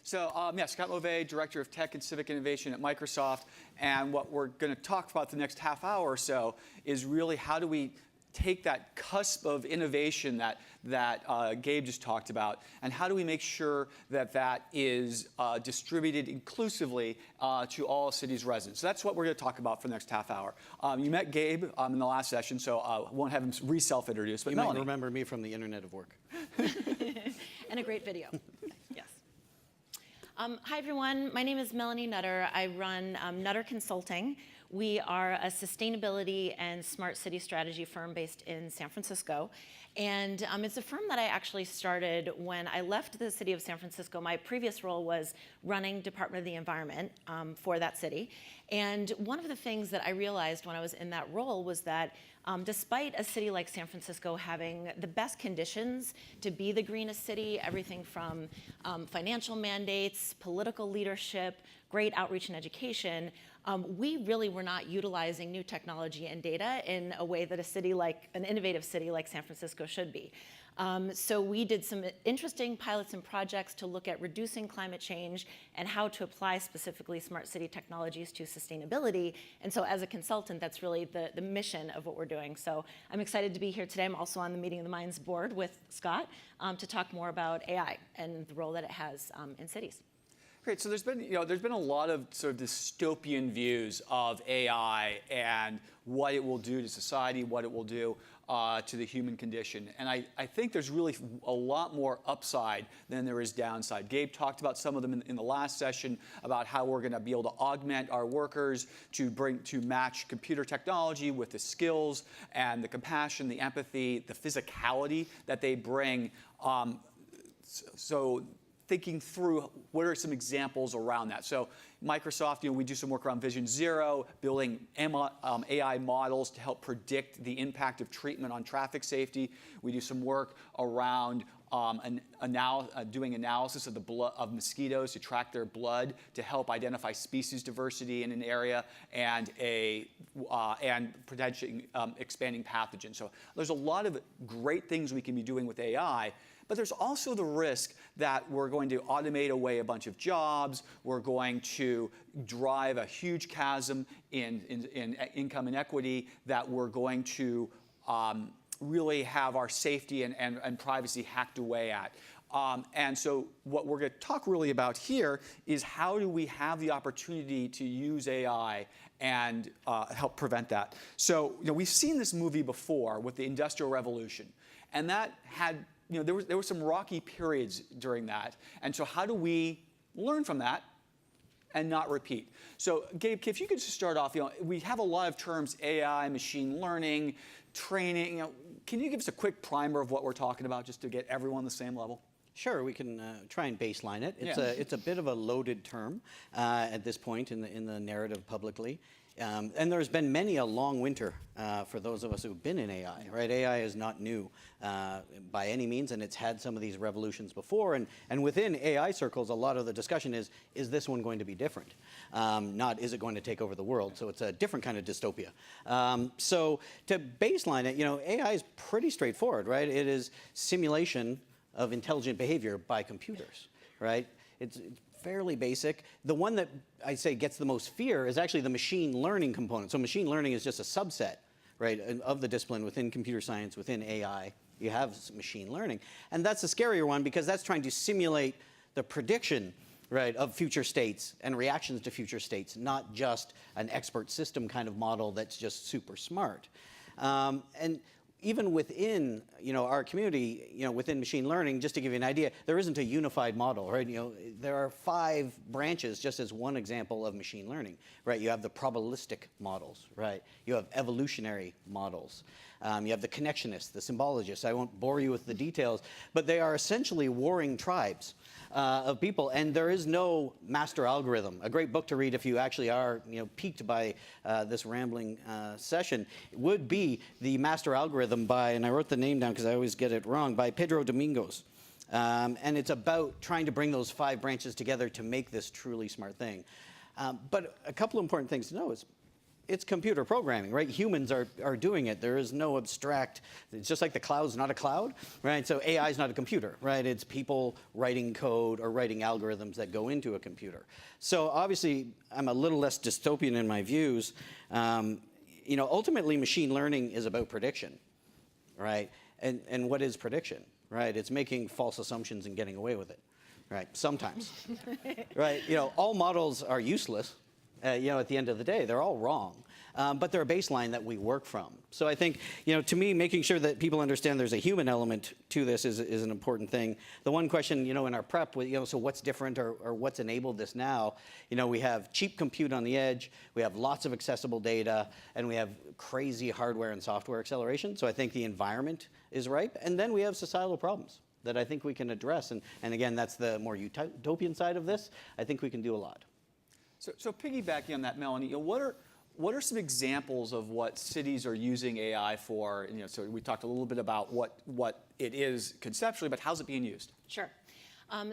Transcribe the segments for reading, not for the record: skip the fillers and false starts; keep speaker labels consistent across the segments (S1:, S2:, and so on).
S1: So, yeah, Scott Mauvais, Director of Tech and Civic Innovation at Microsoft. And what we're going to talk about the next half hour or so is really how do we take that cusp of innovation that Gabe just talked about, and how do we make sure that that is distributed inclusively to all cities' residents. So that's what we're going to talk about for the next half hour. You met Gabe in the last session, so I won't have him re-self-introduce. But
S2: you
S1: Melanie.
S2: might remember me from the Internet of Work.
S3: And a great video. Yes. Hi, everyone. My name is Melanie Nutter. I run Nutter Consulting. We are a sustainability and smart city strategy firm based in San Francisco. And it's a firm that I actually started when I left the city of San Francisco. My previous role was running Department of the Environment for that city. And one of the things that I realized when I was in that role was that despite a city like San Francisco having the best conditions to be the greenest city, everything from financial mandates, political leadership, great outreach and education, we really were not utilizing new technology and data in a way that an innovative city like San Francisco should be. So we did some interesting pilots and projects to look at reducing climate change and how to apply specifically smart city technologies to sustainability. And so as a consultant, that's really the mission of what we're doing. So I'm excited to be here today. I'm also on the Meeting of the Minds board with Scott to talk more about AI and the role that it has in cities.
S1: Great. So there's been a lot of sort of dystopian views of AI and what it will do to society, what it will do to the human condition. And I think there's really a lot more upside than there is downside. Gabe talked about some of them in the last session about how we're going to be able to augment our workers to match computer technology with the skills and the compassion, the empathy, the physicality that they bring. So thinking through what are some examples around that. So Microsoft, we do some work around Vision Zero, building AI models to help predict the impact of treatment on traffic safety. We do some work around doing analysis of the blood of mosquitoes to track their blood to help identify species diversity in an area and potentially expanding pathogens. So there's a lot of great things we can be doing with AI. But there's also the risk that we're going to automate away a bunch of jobs. We're going to drive a huge chasm in income inequity, that we're going to really have our safety and privacy hacked away at. And so what we're going to talk really about here is how do we have the opportunity to use AI and help prevent that. So we've seen this movie before with the Industrial Revolution, and that had there were some rocky periods during that. And so how do we learn from that and not repeat? So Gabe, if you could just start off, we have a lot of terms: AI, machine learning, training. Can you give us a quick primer of what we're talking about, just to get everyone on the same level?
S2: Sure, we can try and baseline it. It's a bit of a loaded term at this point in the narrative publicly. And there's been many a long winter for those of us who've been in AI, right? AI is not new by any means, and it's had some of these revolutions before. And within AI circles, a lot of the discussion is this one going to be different? Not, is it going to take over the world? So it's a different kind of dystopia. So to baseline it, AI is pretty straightforward, right? It is simulation of intelligent behavior by computers, right? It's fairly basic. The one that I say gets the most fear is actually the machine learning component. So machine learning is just a subset, right, of the discipline within computer science, within AI. You have machine learning. And that's the scarier one, because that's trying to simulate the prediction, right, of future states and reactions to future states, not just an expert system kind of model that's just super smart. And even within our community, within machine learning, just to give you an idea, there isn't a unified model, right? There are 5 branches, just as one example of machine learning, right? You have the probabilistic models, right? You have evolutionary models. You have the connectionists, the symbologists. I won't bore you with the details, but they are essentially warring tribes of people, and there is no master algorithm. A great book to read if you actually are piqued by this rambling session would be The Master Algorithm by, and I wrote the name down because I always get it wrong, by Pedro Domingos. And it's about trying to bring those 5 branches together to make this truly smart thing. But a couple of important things to know is it's computer programming, right? Humans are doing it. There is no abstract, it's just like the cloud's not a cloud, right? So AI is not a computer, right? It's people writing code or writing algorithms that go into a computer. So obviously, I'm a little less dystopian in my views. Ultimately, machine learning is about prediction, right? And what is prediction, right? It's making false assumptions and getting away with it, right? Sometimes, right? All models are useless. At the end of the day, they're all wrong, but they're a baseline that we work from. So I think, to me, making sure that people understand there's a human element to this is an important thing. The one question, in our prep, so what's different or what's enabled this now? We have cheap compute on the edge, we have lots of accessible data, and we have crazy hardware and software acceleration. So I think the environment is ripe, and then we have societal problems that I think we can address. And again, that's the more utopian side of this. I think we can do a lot.
S1: So piggybacking on that, Melanie, what are some examples of what cities are using AI for? So we talked a little bit about what it is conceptually, but how's it being used?
S3: Sure.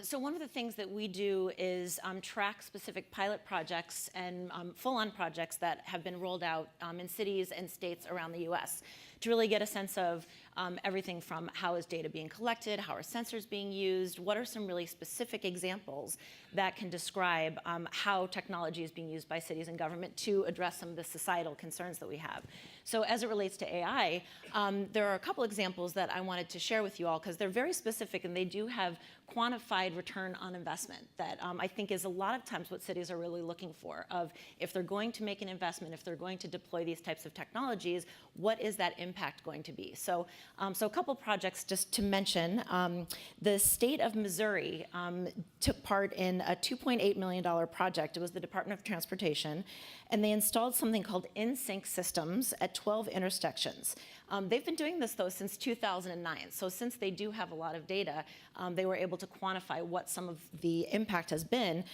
S3: So one of the things that we do is track specific pilot projects and full-on projects that have been rolled out in cities and states around the U.S. to really get a sense of everything from how is data being collected, how are sensors being used, what are some really specific examples that can describe how technology is being used by cities and government to address some of the societal concerns that we have. So as it relates to AI, there are a couple examples that I wanted to share with you all because they're very specific and they do have quantified return on investment that I think is a lot of times what cities are really looking for of if they're going to make an investment, if they're going to deploy these types of technologies, what is that impact going to be? So a couple projects just to mention. The state of Missouri took part in a $2.8 million project. It was the Department of Transportation, and they installed something called in-sync systems at 12 intersections. They've been doing this, though, since 2009. So since they do have a lot of data, they were able to quantify what some of the impact has been.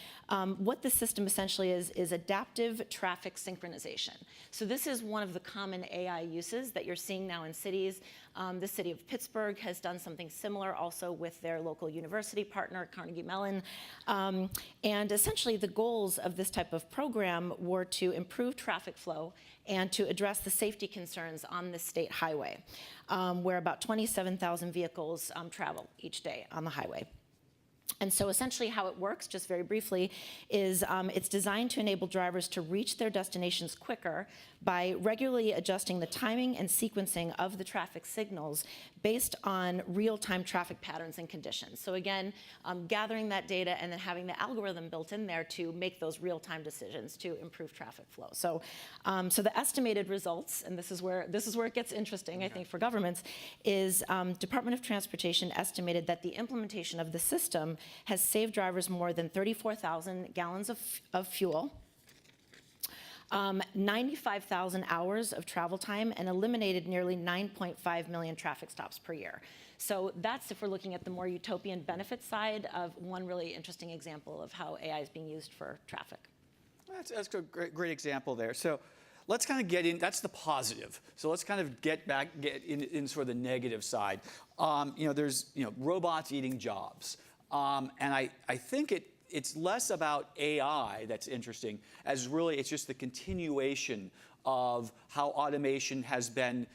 S3: What the system essentially is adaptive traffic synchronization. So this is one of the common AI uses that you're seeing now in cities. The city of Pittsburgh has done something similar also with their local university partner, Carnegie Mellon. And essentially the goals of this type of program were to improve traffic flow and to address the safety concerns on the state highway, where about 27,000 vehicles travel each day on the highway. And so essentially how it works, just very briefly, is it's designed to enable drivers to reach their destinations quicker by regularly adjusting the timing and sequencing of the traffic signals based on real-time traffic patterns and conditions. So again, gathering that data and then having the algorithm built in there to make those real-time decisions to improve traffic flow. So, so the estimated results, and this is where it gets interesting, I think, for governments, is Department of Transportation estimated that the implementation of the system has saved drivers more than 34,000 gallons of fuel, 95,000 hours of travel time, and eliminated nearly 9.5 million traffic stops per year. So that's if we're looking at the more utopian benefit side of one really interesting example of how AI is being used for traffic.
S1: That's a great example there. So let's kind of get in, that's the positive. So let's kind of get in sort of the negative side. There's robots eating jobs. And I think it's less about AI that's interesting, as really it's just the continuation of how automation has been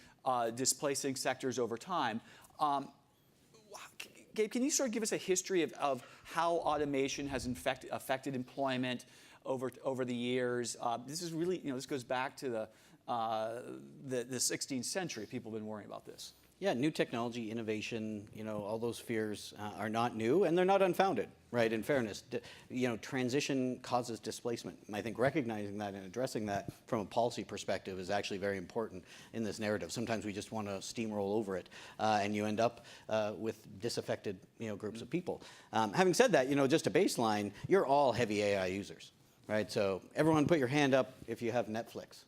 S1: displacing sectors over time. Gabe, can you sort of give us a history of how automation has affected employment over the years? This is really, this goes back to the 16th century. People have been worrying about this.
S2: Yeah, new technology, innovation, all those fears are not new, and they're not unfounded, right? In fairness, transition causes displacement. And I think recognizing that and addressing that from a policy perspective is actually very important in this narrative. Sometimes we just want to steamroll over it, and you end up with disaffected, groups of people. Having said that, just a baseline, you're all heavy AI users, right? So everyone put your hand up if you have Netflix.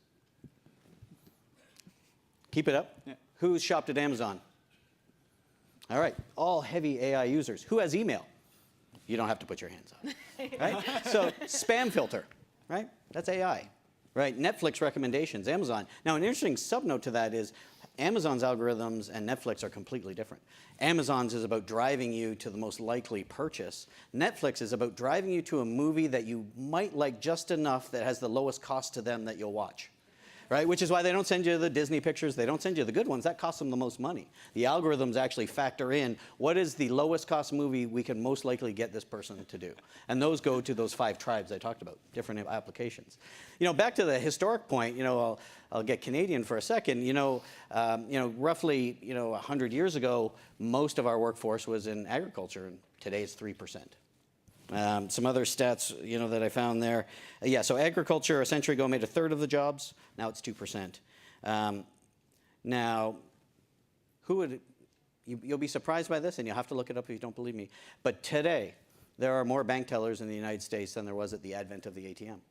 S2: Keep it up. Yeah. Who's shopped at Amazon? All right, all heavy AI users. Who has email? You don't have to put your hands up, right? So spam filter, right? That's AI, right? Netflix recommendations, Amazon. Now, an interesting subnote to that is Amazon's algorithms and Netflix are completely different. Amazon's is about driving you to the most likely purchase. Netflix is about driving you to a movie that you might like just enough that has the lowest cost to them that you'll watch. right? Which is why they don't send you the Disney pictures. They don't send you the good ones. That costs them the most money. The algorithms actually factor in what is the lowest cost movie we can most likely get this person to do. And those go to those 5 tribes I talked about, different applications. Back to the historic point, I'll get Canadian for a second. Roughly, 100 years ago, most of our workforce was in agriculture, and today it's 3%. Some other stats, that I found there. So agriculture a century ago made 1/3 of the jobs. Now it's 2%. Now, you'll be surprised by this, and you'll have to look it up if you don't believe me. But today, there are more bank tellers in the United States than there was at the advent of the ATM.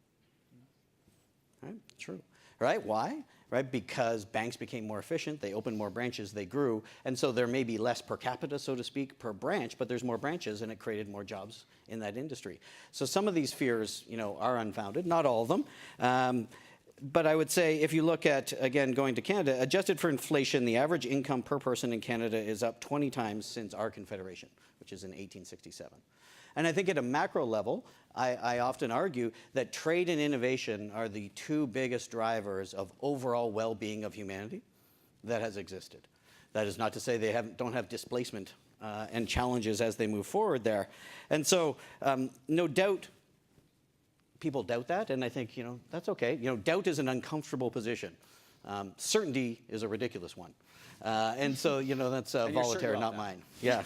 S2: Right? True. Right? Why? Right? Because banks became more efficient, they opened more branches, they grew, and so there may be less per capita, so to speak, per branch, but there's more branches, and it created more jobs in that industry. So some of these fears, are unfounded, not all of them. But I would say if you look at, again, going to Canada, adjusted for inflation, the average income per person in Canada is up 20 times since our Confederation, which is in 1867. And I think at a macro level, I often argue that trade and innovation are the 2 biggest drivers of overall well-being of humanity that has existed. That is not to say they don't have displacement and challenges as they move forward there. And so, no doubt, people doubt that, and I think, that's okay. Doubt is an uncomfortable position. Certainty is a ridiculous one. And so, that's Voltaire, not mine. Yeah.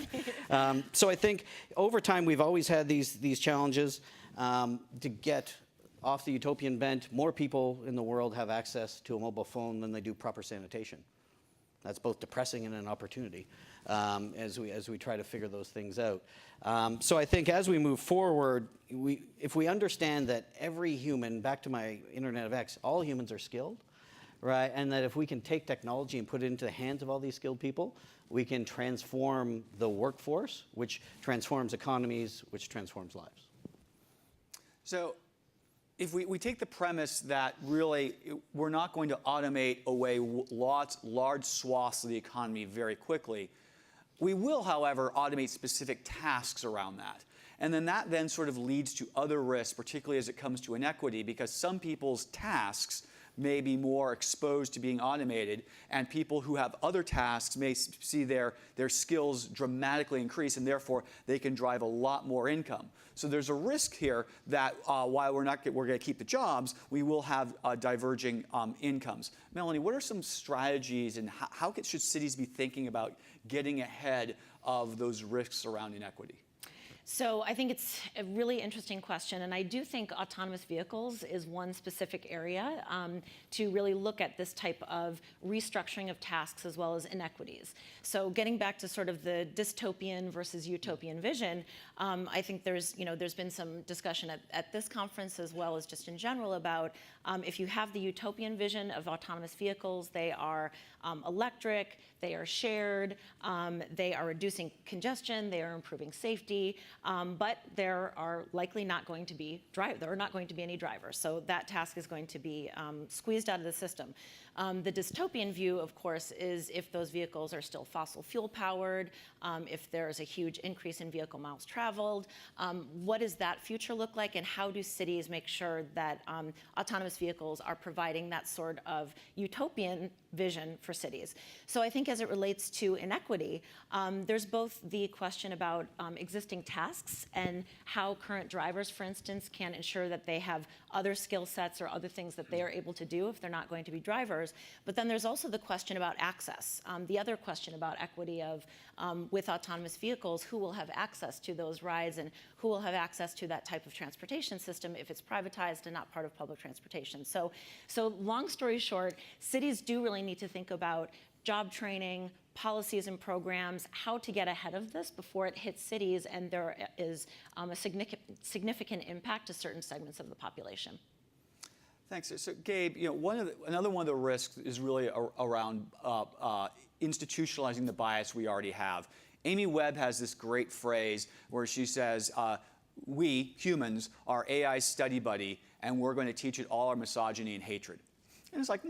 S2: So I think over time, we've always had these challenges to get off the utopian bent. More people in the world have access to a mobile phone than they do proper sanitation. That's both depressing and an opportunity as we try to figure those things out. So I think as we move forward, if we understand that every human, back to my Internet of X, all humans are skilled, right? And that if we can take technology and put it into the hands of all these skilled people, we can transform the workforce, which transforms economies, which transforms lives.
S1: So if we take the premise that really we're not going to automate away large swaths of the economy very quickly, we will, however, automate specific tasks around that. And then that then sort of leads to other risks, particularly as it comes to inequity, because some people's tasks may be more exposed to being automated, and people who have other tasks may see their skills dramatically increase, and therefore they can drive a lot more income. So there's a risk here that while we're going to keep the jobs, we will have diverging incomes. Melanie, what are some strategies, and how should cities be thinking about getting ahead of those risks around inequity?
S3: So I think it's a really interesting question, and I do think autonomous vehicles is one specific area to really look at this type of restructuring of tasks as well as inequities. So getting back to sort of the dystopian versus utopian vision, I think there's been some discussion at this conference as well as just in general about if you have the utopian vision of autonomous vehicles, they are electric, they are shared, they are reducing congestion, they are improving safety, but there are likely not going to be any drivers. So that task is going to be squeezed out of the system. The dystopian view, of course, is if those vehicles are still fossil fuel powered, if there's a huge increase in vehicle miles traveled, what does that future look like, and how do cities make sure that autonomous vehicles are providing that sort of utopian vision for cities? So I think as it relates to inequity, there's both the question about existing tasks and how current drivers, for instance, can ensure that they have other skill sets or other things that they are able to do if they're not going to be drivers. But then there's also the question about access. The other question about equity of, with autonomous vehicles, who will have access to those rides and who will have access to that type of transportation system if it's privatized and not part of public transportation. So long story short, cities do really need to think about job training, policies and programs, how to get ahead of this before it hits cities and there is a significant impact to certain segments of the population.
S1: Thanks. So Gabe, another one of the risks is really around institutionalizing the bias we already have. Amy Webb has this great phrase where she says, we, humans, are AI's study buddy, and we're going to teach it all our misogyny and hatred. And it's like,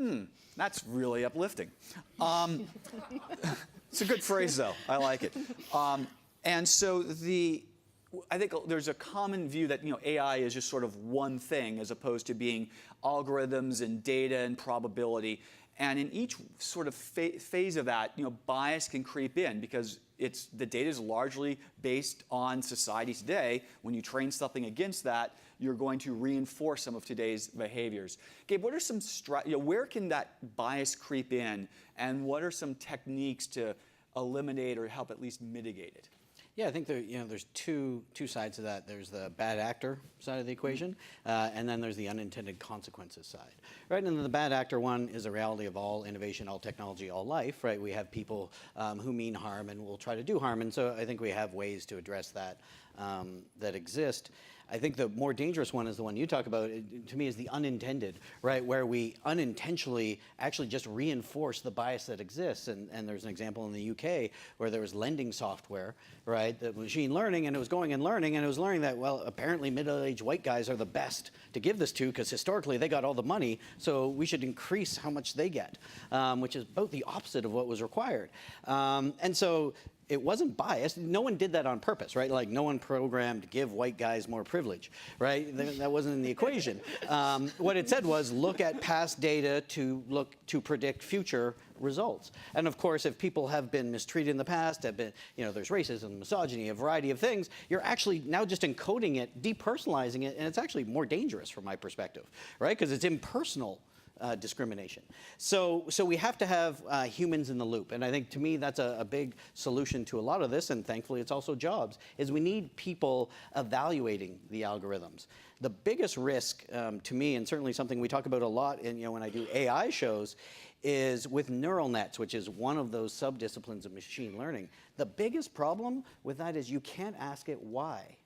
S1: that's really uplifting. It's a good phrase, though. I like it. And so I think there's a common view that AI is just sort of one thing as opposed to being algorithms and data and probability. And in each sort of phase of that, bias can creep in because the data is largely based on society today. When you train something against that, you're going to reinforce some of today's behaviors. Gabe, what are some where can that bias creep in, and what are some techniques to eliminate or help at least mitigate it?
S2: Yeah, I think there's two sides to that. There's the bad actor side of the equation, and then there's the unintended consequences side, right? And the bad actor one is a reality of all innovation, all technology, all life, right? We have people who mean harm and will try to do harm, and so I think we have ways to address that that exist. I think the more dangerous one is the one you talk about, to me, is the unintended, right? Where we unintentionally actually just reinforce the bias that exists. And there's an example in the UK where there was lending software, right? The machine learning, and it was going and learning, and it was learning that, well, apparently middle-aged white guys are the best to give this to because historically they got all the money, so we should increase how much they get, which is about the opposite of what was required. And so it wasn't biased. No one did that on purpose, right? Like no one programmed give white guys more privilege, right? That wasn't in the equation. What it said was look at past data to predict future results. And of course, if people have been mistreated in the past, there's racism, misogyny, a variety of things, you're actually now just encoding it, depersonalizing it, and it's actually more dangerous from my perspective, right? Because it's impersonal. Discrimination. So we have to have humans in the loop. And I think, to me, that's a big solution to a lot of this, and thankfully it's also jobs, is we need people evaluating the algorithms. The biggest risk, to me, and certainly something we talk about a lot when I do AI shows, is with neural nets, which is one of those subdisciplines of machine learning. The biggest problem with that is you can't ask it why.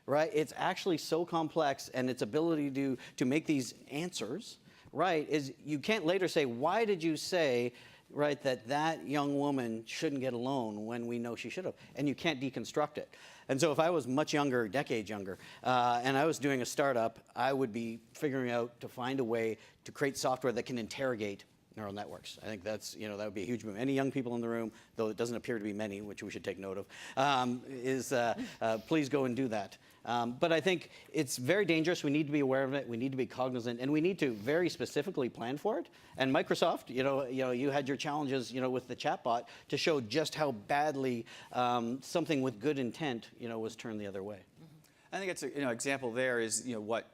S2: Right? It's actually so complex, and its ability to make these answers, right, is you can't later say, why did you say, right, that young woman shouldn't get a loan when we know she should have? And you can't deconstruct it. And so if I was much younger, decades younger, and I was doing a startup, I would be figuring out to find a way to create software that can interrogate neural networks. I think that's, that would be a huge move. Any young people in the room, though it doesn't appear to be many, which we should take note of, please go and do that. But I think it's very dangerous. We need to be aware of it. We need to be cognizant, and we need to very specifically plan for it. And Microsoft, you had your challenges, with the chatbot to show just how badly something with good intent, was turned the other way.
S1: I think it's an example there is what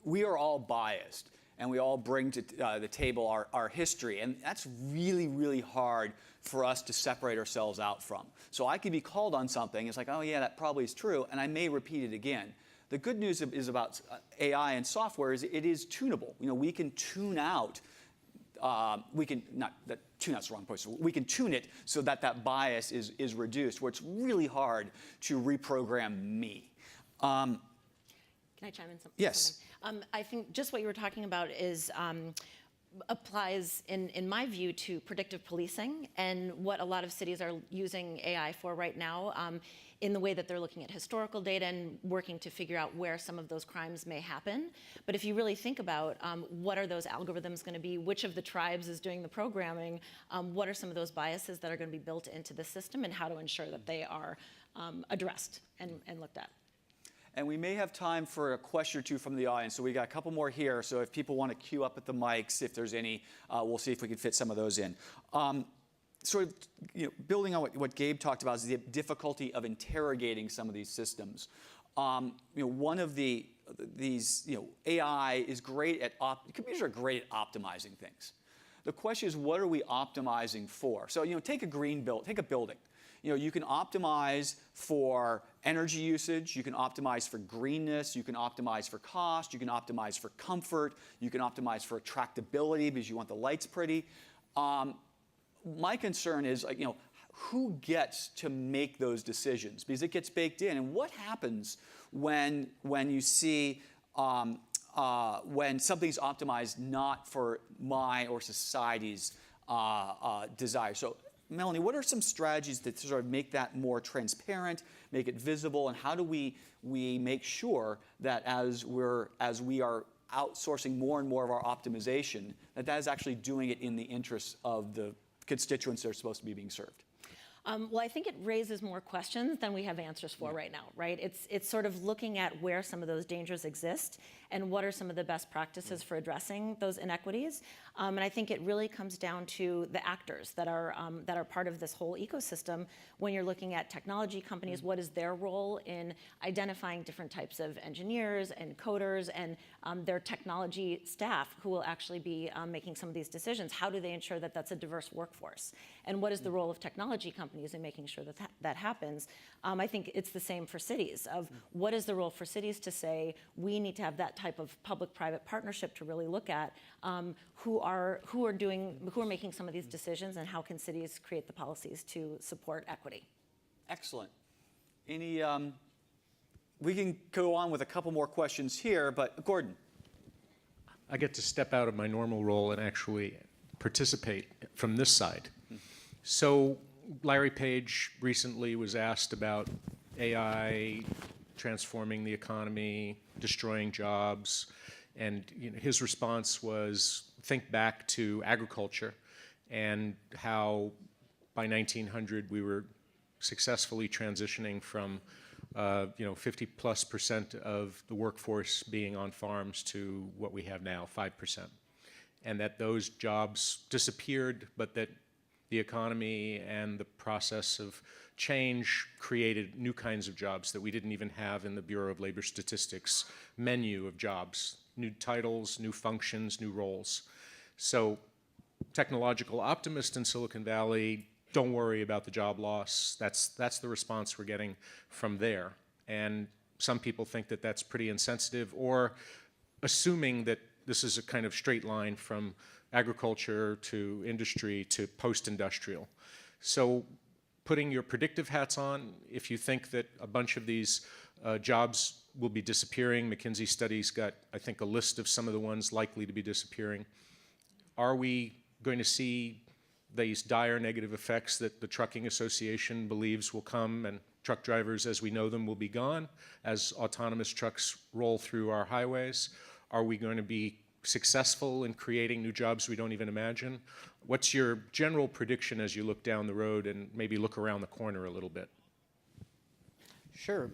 S1: we are all biased. And we all bring to the table our history. And that's really, really hard for us to separate ourselves out from. So I could be called on something. It's like, oh, yeah, that probably is true. And I may repeat it again. The good news is about AI and software is it is tunable. We can tune out. Tune out's the wrong place. We can tune it so that bias is reduced, where it's really hard to reprogram me.
S3: Can I chime in something?
S1: Yes.
S3: I think just what you were talking about applies, in my view, to predictive policing and what a lot of cities are using AI for right now, in the way that they're looking at historical data and working to figure out where some of those crimes may happen. But if you really think about what are those algorithms going to be, which of the tribes is doing the programming, what are some of those biases that are going to be built into the system, and how to ensure that they are addressed and looked at.
S1: And we may have time for a question or two from the audience. So we got a couple more here. So if people want to queue up at the mics, if there's any, we'll see if we can fit some of those in. Sort of, building on what Gabe talked about is the difficulty of interrogating some of these systems. One of these, AI is great at, computers are great at optimizing things. The question is, what are we optimizing for? So, take a building. You can optimize for energy usage, you can optimize for greenness, you can optimize for cost, you can optimize for comfort, you can optimize for attractability because you want the lights pretty. My concern is, who gets to make those decisions? Because it gets baked in. And what happens when you see when something's optimized not for my or society's desire? So, Melanie, what are some strategies that sort of make that more transparent, make it visible, and how do we make sure that as we are outsourcing more and more of our optimization, that is actually doing it in the interests of the constituents that are supposed to be being served?
S3: Well, I think it raises more questions than we have answers for right now, right? It's sort of looking at where some of those dangers exist and what are some of the best practices for addressing those inequities. And I think it really comes down to the actors that are part of this whole ecosystem. When you're looking at technology companies, what is their role in identifying different types of engineers and coders and their technology staff who will actually be making some of these decisions? How do they ensure that that's a diverse workforce? And what is the role of technology companies in making sure that that happens? I think it's the same for cities of what is the role for cities to say, we need to have that type of public-private partnership to really look at who are making some of these decisions and how can cities create the policies to support equity.
S1: Excellent. Any, we can go on with a couple more questions here, but Gordon.
S4: I get to step out of my normal role and actually participate from this side. So Larry Page recently was asked about AI transforming the economy, destroying jobs, and his response was think back to agriculture and how by 1900 we were successfully transitioning from 50+% of the workforce being on farms to what we have now, 5%. And that those jobs disappeared, but that the economy and the process of change created new kinds of jobs that we didn't even have in the Bureau of Labor Statistics menu of jobs, new titles, new functions, new roles. So technological optimists in Silicon Valley, don't worry about the job loss. That's the response we're getting from there. And some people think that that's pretty insensitive, or assuming that this is a kind of straight line from agriculture to industry to post-industrial. So putting your predictive hats on, if you think that a bunch of these jobs will be disappearing, McKinsey studies got, I think, a list of some of the ones likely to be disappearing. Are we going to see these dire negative effects that the Trucking Association believes will come, and truck drivers as we know them will be gone as autonomous trucks roll through our highways? Are we going to be successful in creating new jobs we don't even imagine? What's your general prediction as you look down the road and maybe look around the corner a little bit?
S2: Sure,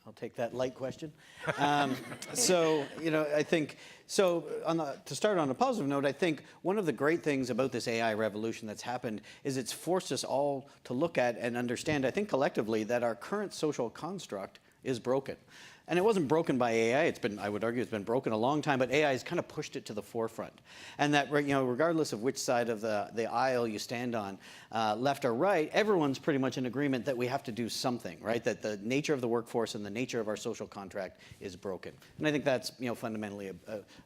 S2: I'll take that light question. So I think to start on a positive note, I think one of the great things about this AI revolution that's happened is it's forced us all to look at and understand, I think collectively, that our current social construct is broken. And it wasn't broken by AI. I would argue, it's been broken a long time, but AI has kind of pushed it to the forefront. And that, regardless of which side of the aisle you stand on, left or right, everyone's pretty much in agreement that we have to do something, right? That the nature of the workforce and the nature of our social contract is broken. And I think that's, fundamentally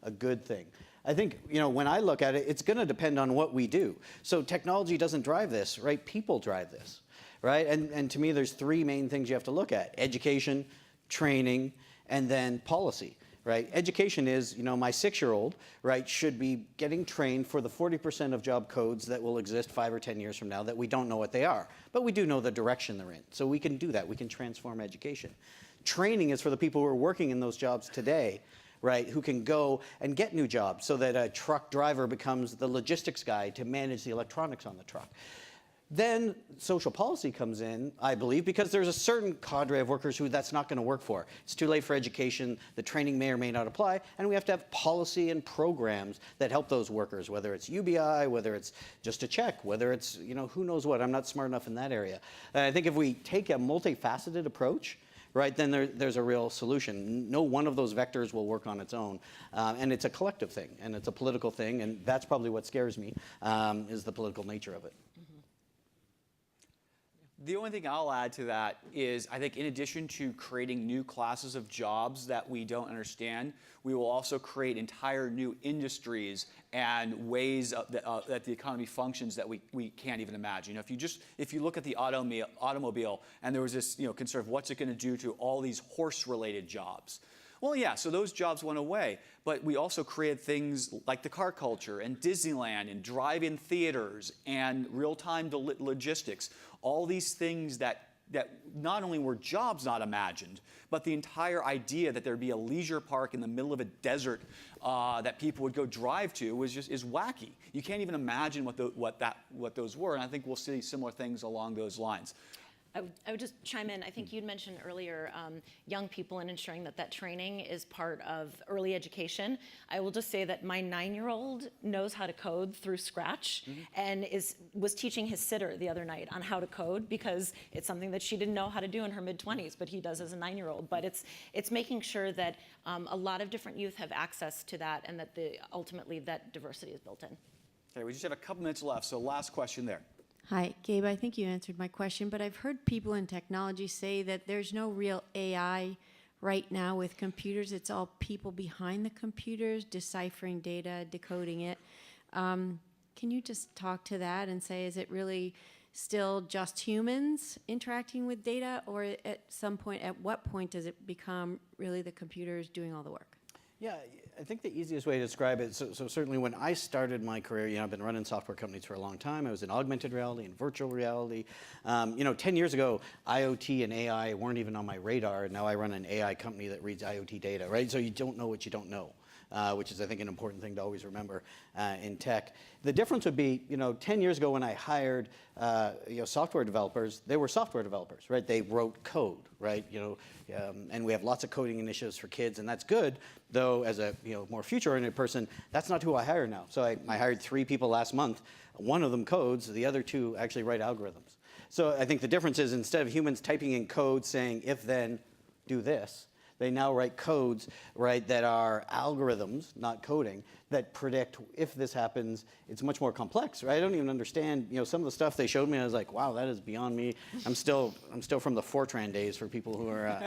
S2: a good thing. I think, when I look at it, it's going to depend on what we do. So technology doesn't drive this, right? People drive this, right? And to me, there's three main things you have to look at: education, training, and then policy, right? Education is, my 6-year-old, right, should be getting trained for the 40% of job codes that will exist 5 or 10 years from now that we don't know what they are, but we do know the direction they're in. So we can do that. We can transform education. Training is for the people who are working in those jobs today, right, who can go and get new jobs so that a truck driver becomes the logistics guy to manage the electronics on the truck. Then social policy comes in, I believe, because there's a certain cadre of workers who that's not going to work for. It's too late for education, the training may or may not apply, and we have to have policy and programs that help those workers, whether it's UBI, whether it's just a check, whether it's, who knows what. I'm not smart enough in that area. And I think if we take a multifaceted approach, right, then there's a real solution. No one of those vectors will work on its own. And it's a collective thing, and it's a political thing, and that's probably what scares me, is the political nature of it.
S1: The only thing I'll add to that is I think in addition to creating new classes of jobs that we don't understand, we will also create entire new industries and ways that the economy functions that we can't even imagine. If you look at the automobile and there was this concern of what's it going to do to all these horse-related jobs. Well, yeah, so those jobs went away, but we also created things like the car culture and Disneyland and drive-in theaters and real-time logistics, all these things that not only were jobs not imagined, but the entire idea that there'd be a leisure park in the middle of a desert that people would go drive to is wacky. You can't even imagine what those were, and I think we'll see similar things along those lines.
S3: I would just chime in. I think you'd mentioned earlier young people and ensuring that training is part of early education. I will just say that my 9-year-old knows how to code through Scratch and was teaching his sitter the other night on how to code because it's something that she didn't know how to do in her mid-20s, but he does as a 9-year-old. But it's making sure that a lot of different youth have access to that and that ultimately that diversity is built in.
S1: Okay, we just have a couple minutes left, so last question there.
S5: Hi, Gabe, I think you answered my question, but I've heard people in technology say that there's no real AI right now with computers. It's all people behind the computers, deciphering data, decoding it. Can you just talk to that and say, is it really still just humans interacting with data, or at what point does it become really the computers doing all the work?
S2: Yeah, I think the easiest way to describe it, so certainly when I started my career, I've been running software companies for a long time. I was in augmented reality and virtual reality. 10 years ago, IoT and AI weren't even on my radar, and now I run an AI company that reads IoT data, right? So you don't know what you don't know. Which is, I think, an important thing to always remember in tech. The difference would be, 10 years ago when I hired, software developers, they were software developers, right? They wrote code, right? And we have lots of coding initiatives for kids, and that's good. Though, as a more future-oriented person, that's not who I hire now. So I hired 3 people last month. One of them codes. The other 2 actually write algorithms. So I think the difference is instead of humans typing in code saying if then do this, they now write codes, right, that are algorithms, not coding, that predict if this happens. It's much more complex, right? I don't even understand, some of the stuff they showed me. I was like, wow, that is beyond me. I'm still from the Fortran days for people who are,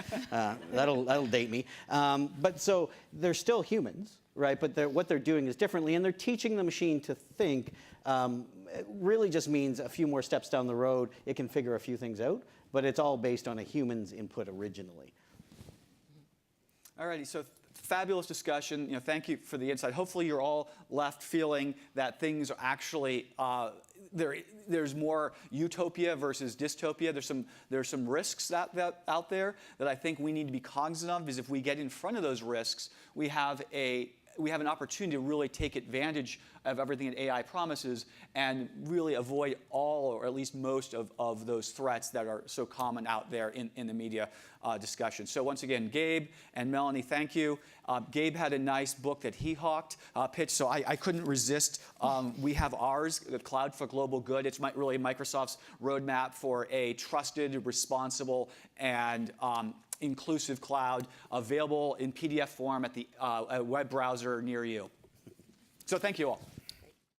S2: that'll date me. But so they're still humans, right? But what they're doing is differently, and they're teaching the machine to think. It really just means a few more steps down the road, it can figure a few things out, but it's all based on a human's input originally.
S1: Alrighty, so fabulous discussion. Thank you for the insight. Hopefully, you're all left feeling that things are actually there's more utopia versus dystopia. There's some risks that out there that I think we need to be cognizant of. Because if we get in front of those risks, we have an opportunity to really take advantage of everything that AI promises and really avoid all or at least most of those threats that are so common out there in the media discussion. So once again, Gabe and Melanie, thank you. Gabe had a nice book that he pitched, so I couldn't resist. We have ours, the Cloud for Global Good. It's really Microsoft's roadmap for a trusted, responsible, and inclusive cloud, available in PDF form at the web browser near you. So thank you all.